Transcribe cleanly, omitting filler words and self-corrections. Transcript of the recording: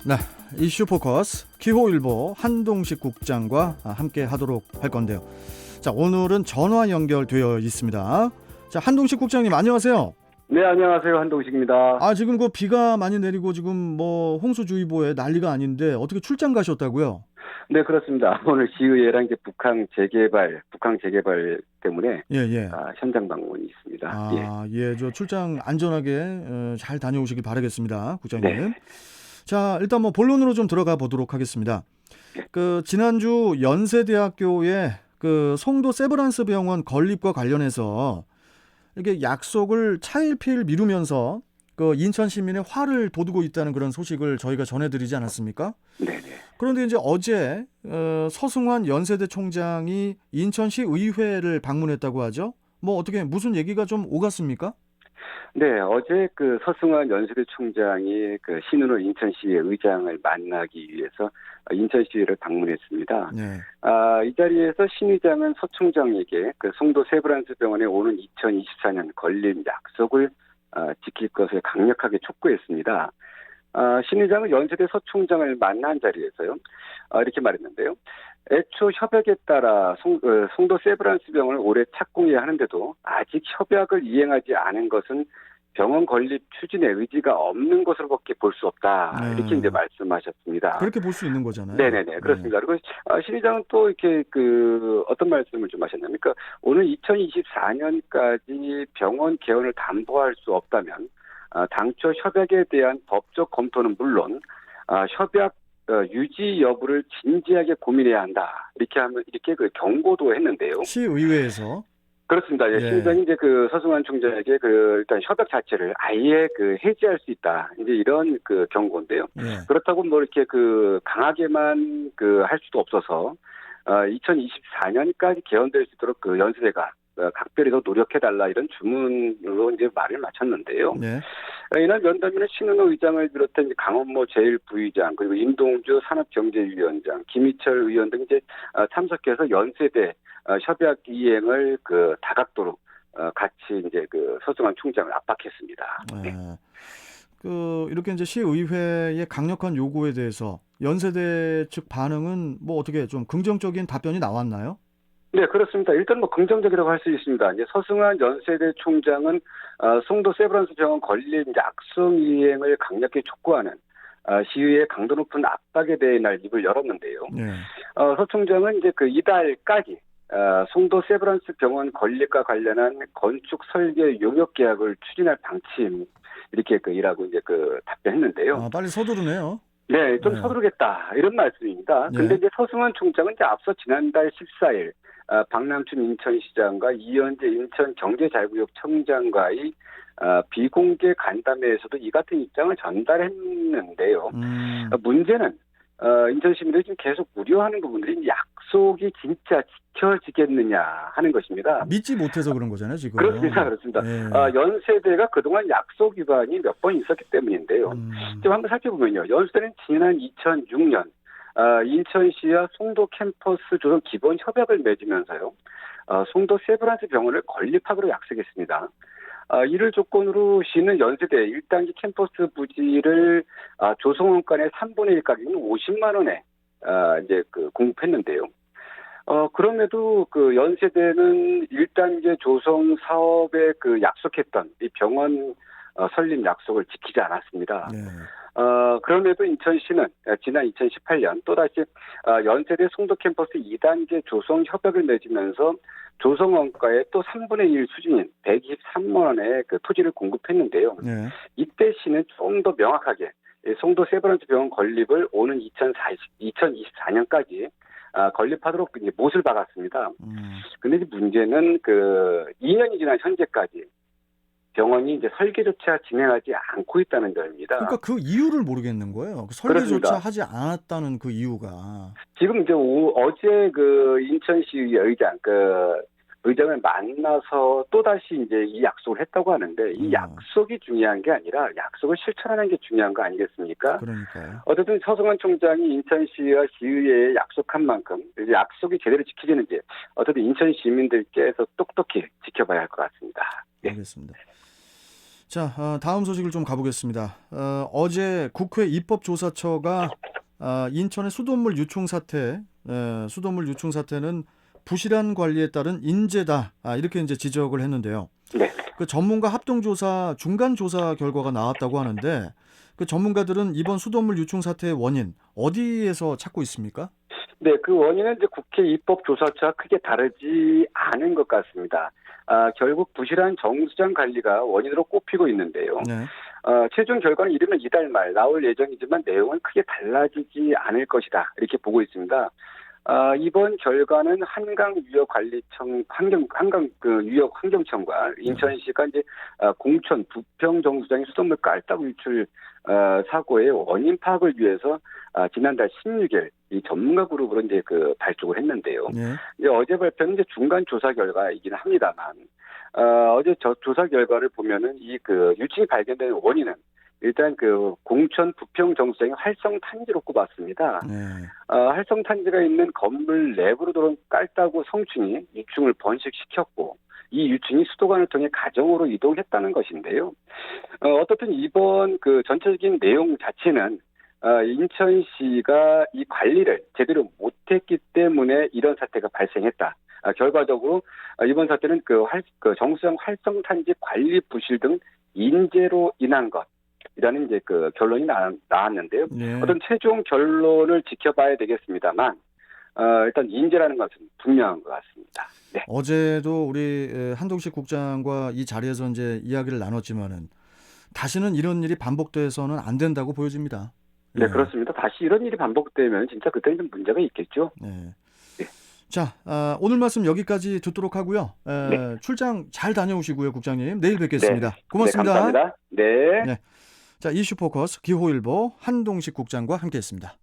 네, 이슈 포커스 기호일보 한동식 국장과 함께 하도록 할 건데요. 자, 오늘은 전화 연결되어 있습니다. 자, 한동식 국장님 안녕하세요. 네, 안녕하세요. 한동식입니다. 지금 그 비가 많이 내리고 지금 뭐 홍수주의보에 난리가 아닌데 어떻게 출장 가셨다고요? 네, 그렇습니다. 오늘 시의회랑 이제 북한 재개발 때문에 예. 현장 방문이 있습니다. 예. 저 출장 안전하게 잘 다녀오시길 바라겠습니다, 국장님. 네. 자, 일단 뭐 본론으로 좀 들어가 보도록 하겠습니다. 그 지난주 연세대학교의 그 송도 세브란스 병원 건립과 관련해서 이게 약속을 차일피일 미루면서 그 인천 시민의 화를 돋우고 있다는 그런 소식을 저희가 전해드리지 않았습니까? 네네. 그런데 이제 어제 서승환 연세대 총장이 인천시 의회를 방문했다고 하죠. 뭐 어떻게 무슨 얘기가 좀 오갔습니까? 네, 어제 그 서승환 연세대 총장이 그 신은호 인천시의 의장을 만나기 위해서 인천시를 방문했습니다. 네. 이 자리에서 신 의장은 서 총장에게 그 송도 세브란스 병원에 오는 2024년 건립 약속을 지킬 것을 강력하게 촉구했습니다. 신 의장은 연세대 서 총장을 만난 자리에서요, 이렇게 말했는데요. 애초 협약에 따라 송도 세브란스 병원을 올해 착공해야 하는데도 아직 협약을 이행하지 않은 것은 병원 건립 추진에 의지가 없는 것으로밖에 볼 수 없다. 이렇게 이제 말씀하셨습니다. 그렇게 볼 수 있는 거잖아요. 네네네, 그렇습니다. 그리고 신 의장은 또 이렇게 어떤 말씀을 좀 하셨냐면, 그러니까 오늘 2024년까지 병원 개원을 담보할 수 없다면 당초 협약에 대한 법적 검토는 물론 협약 유지 여부를 진지하게 고민해야 한다. 이렇게 그 경고도 했는데요. 시의회에서. 그렇습니다. 예. 시의장이 이제 그 서승환 총장에게 일단 협약 자체를 아예 해지할 수 있다. 이제 이런 경고인데요. 예. 그렇다고 뭐 이렇게 강하게만 할 수도 없어서 2024년까지 개원될 수 있도록 연세대가 각별히 더 노력해달라 이런 주문으로 이제 말을 마쳤는데요. 네. 이날 면담에는 신은호 의장을 비롯한 이제 강원모 제1부의장 그리고 임동주 산업경제위원장, 김희철 의원 등 이제 참석해서 연세대 협약 이행을 다각도로 같이 이제 서승환 총장을 압박했습니다. 네. 이렇게 이제 시의회의 강력한 요구에 대해서 연세대 측 반응은 뭐 어떻게 좀 긍정적인 답변이 나왔나요? 네, 그렇습니다. 일단 뭐 긍정적이라고 할 수 있습니다. 이제 서승환 연세대 총장은 송도 세브란스 병원 건립 약속 이행을 강력히 촉구하는 시의회의 강도 높은 압박에 대해 날 입을 열었는데요. 네. 서 총장은 이제 이달까지 송도 세브란스 병원 건립과 관련한 건축 설계 용역 계약을 추진할 방침 이렇게 이라고 이제 답변했는데요. 빨리 서두르네요. 네, 좀 서두르겠다 이런 말씀입니다. 네. 그런데 이제 서승환 총장은 이제 앞서 지난달 14일 박남춘 인천시장과 이현재 인천경제자유구역 청장과의 비공개 간담회에서도 이 같은 입장을 전달했는데요. 문제는 인천 시민들이 지금 계속 우려하는 부분들이 약속이 진짜 지켜지겠느냐 하는 것입니다. 믿지 못해서 그런 거잖아요, 지금. 그렇습니다. 네. 연세대가 그동안 약속 위반이 몇 번 있었기 때문인데요. 지금 한번 살펴보면요. 연세대는 지난 2006년 인천시와 송도 캠퍼스 조성 기본 협약을 맺으면서요. 송도 세브란스 병원을 건립하기로 약속했습니다. 이를 조건으로 시는 연세대 1단계 캠퍼스 부지를 조성원간의 3분의 1 가격인 50만 원에 이제 공급했는데요. 그럼에도 연세대는 1단계 조성 사업에 약속했던 이 병원 설립 약속을 지키지 않았습니다. 네. 그럼에도 인천시는 지난 2018년 또다시 연세대 송도 캠퍼스 2단계 조성 협약을 맺으면서 조성 원가의 또 3분의 1 수준인 123만 원의 토지를 공급했는데요. 네. 이때 시는 좀 더 명확하게 송도 세브란스 병원 건립을 오는 2024년까지 건립하도록 이제 못을 박았습니다. 근데 이제 문제는 2년이 지난 현재까지 병원이 이제 설계조차 진행하지 않고 있다는 점입니다. 그러니까 그 이유를 모르겠는 거예요. 설계조차 하지 않았다는 그 이유가. 지금 이제 어제 인천시 의장 의장을 만나서 또다시 이제 이 약속을 했다고 하는데 이 약속이 중요한 게 아니라 약속을 실천하는 게 중요한 거 아니겠습니까? 그러니까요. 어쨌든 서승환 총장이 인천시와 시의회에 약속한 만큼 약속이 제대로 지켜지는지 어쨌든 인천 시민들께서 똑똑히 지켜봐야 할 것 같습니다. 네. 알겠습니다. 자, 다음 소식을 좀 가보겠습니다. 어제 국회 입법조사처가 인천의 수돗물 유충 사태, 수돗물 유충 사태는 부실한 관리에 따른 인재다. 이렇게 이제 지적을 했는데요. 네. 그 전문가 합동조사 중간 조사 결과가 나왔다고 하는데 그 전문가들은 이번 수돗물 유충 사태의 원인 어디에서 찾고 있습니까? 네, 그 원인은 이제 국회 입법조사처와 크게 다르지 않은 것 같습니다. 결국 부실한 정수장 관리가 원인으로 꼽히고 있는데요. 네. 최종 결과는 이르면 이달 말 나올 예정이지만 내용은 크게 달라지지 않을 것이다. 이렇게 보고 있습니다. 이번 결과는 한강유역관리청 한강유역환경청과 인천시가 이제 공천 부평 정수장의 수돗물 깔따구 유출 사고의 원인 파악을 위해서 지난달 16일 이 전문가 그룹으로 이제 발족을 했는데요. 네. 이제 어제 발표는 이제 중간 조사 결과이긴 합니다만 어제 저 조사 결과를 보면은 이 유증이 발견된 원인은 일단 공천 부평 정수장의 활성 탄지로 꼽았습니다. 네. 활성 탄지가 있는 건물 내부로 들어온 깔따구 성충이 유충을 번식시켰고 이 유충이 수도관을 통해 가정으로 이동했다는 것인데요. 어떻든 이번 전체적인 내용 자체는 인천시가 이 관리를 제대로 못했기 때문에 이런 사태가 발생했다. 결과적으로 이번 사태는 정수장 활성 탄지 관리 부실 등 인재로 인한 것. 이라는 이제 결론이 나왔는데요. 네. 어떤 최종 결론을 지켜봐야 되겠습니다만, 일단 인재라는 것은 분명한 것 같습니다. 네. 어제도 우리 한동식 국장과 이 자리에서 이제 이야기를 나눴지만은 다시는 이런 일이 반복돼서는 안 된다고 보여집니다. 네, 예. 그렇습니다. 다시 이런 일이 반복되면 진짜 그때는 좀 문제가 있겠죠. 네. 네. 자, 오늘 말씀 여기까지 듣도록 하고요. 네. 출장 잘 다녀오시고요, 국장님. 내일 뵙겠습니다. 고맙습니다. 네, 감사합니다. 네. 네. 자, 이슈 포커스 기호일보 한동식 국장과 함께했습니다.